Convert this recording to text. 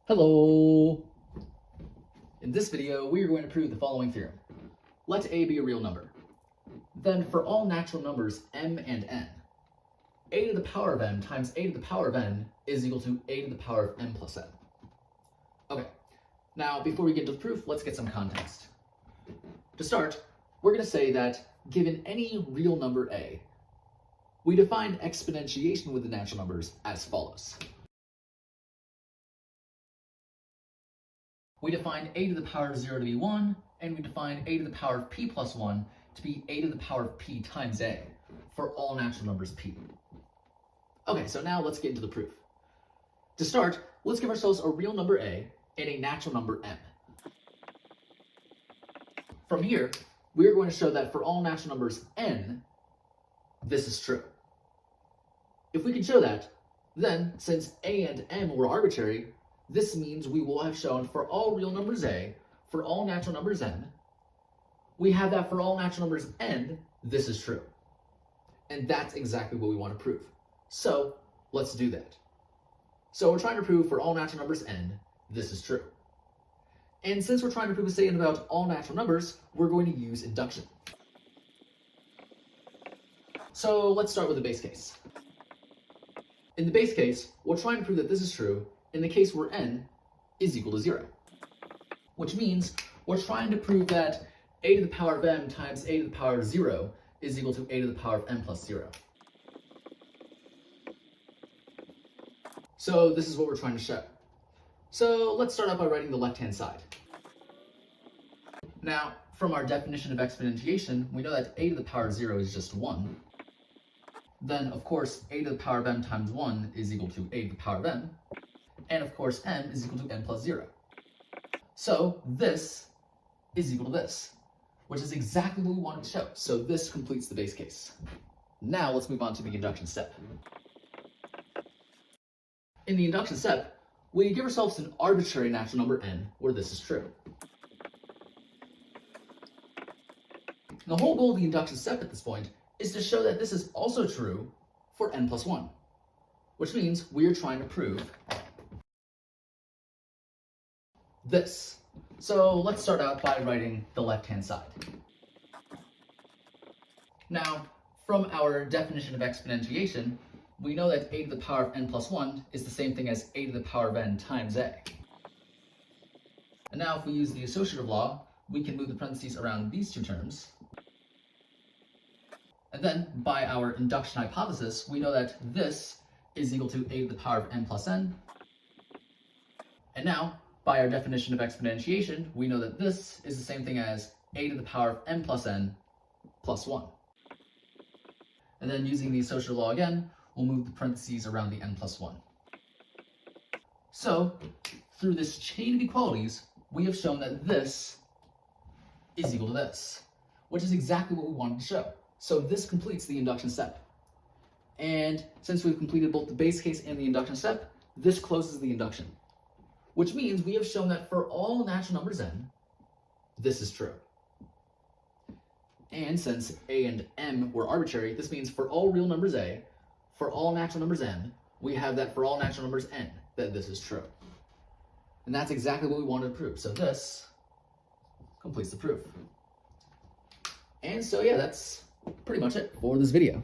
Hello! In this video, we are going to prove the following theorem. Let a be a real number. Then for all natural numbers m and n, a to the power of m times a to the power of n is equal to a to the power of m plus n. Okay, now before we get into the proof, let's get some context. To start, we're going to say that given any real number a, we define exponentiation with the natural numbers as follows. We define a to the power of 0 to be 1, and we define a to the power of p plus 1 to be a to the power of p times a for all natural numbers p. Okay, so now let's get into the proof. To start, let's give ourselves a real number a and a natural number m. From here, we are going to show that for all natural numbers n, this is true. If we can show that, then since a and m were arbitrary, this means we will have shown for all real numbers a, for all natural numbers n, we have that for all natural numbers n, this is true. And that's exactly what we want to prove. So let's do that. So we're trying to prove for all natural numbers n, this is true. And since we're trying to prove a statement about all natural numbers, we're going to use induction. So let's start with the base case. In the base case, we're trying to prove that this is true in the case where n is equal to 0, which means we're trying to prove that a to the power of m times a to the power of 0 is equal to a to the power of m plus 0. So this is what we're trying to show. So let's start out by writing the left-hand side. Now, from our definition of exponentiation, we know that a to the power of 0 is just 1. Then, of course, a to the power of m times 1 is equal to a to the power of m. And of course, m is equal to n plus 0. So this is equal to this, which is exactly what we wanted to show. So this completes the base case. Now let's move on to the induction step. In the induction step, we give ourselves an arbitrary natural number n where this is true. The whole goal of the induction step at this point is to show that this is also true for n plus 1, which means we are trying to prove this. So let's start out by writing the left-hand side. Now, from our definition of exponentiation, we know that a to the power of n plus 1 is the same thing as a to the power of n times a. And now if we use the associative law, we can move the parentheses around these two terms. And then, by our induction hypothesis, we know that this is equal to a to the power of n plus n. And now, by our definition of exponentiation, we know that this is the same thing as a to the power of n plus 1. And then using the associative law again, we'll move the parentheses around the n plus 1. So, through this chain of equalities, we have shown that this is equal to this, which is exactly what we wanted to show. So this completes the induction step. And since we've completed both the base case and the induction step, this closes the induction, which means we have shown that for all natural numbers n, this is true. And since a and m were arbitrary, this means for all real numbers a, for all natural numbers n, we have that for all natural numbers n, that this is true. And that's exactly what we wanted to prove. So this completes the proof. And so yeah, that's pretty much it for this video.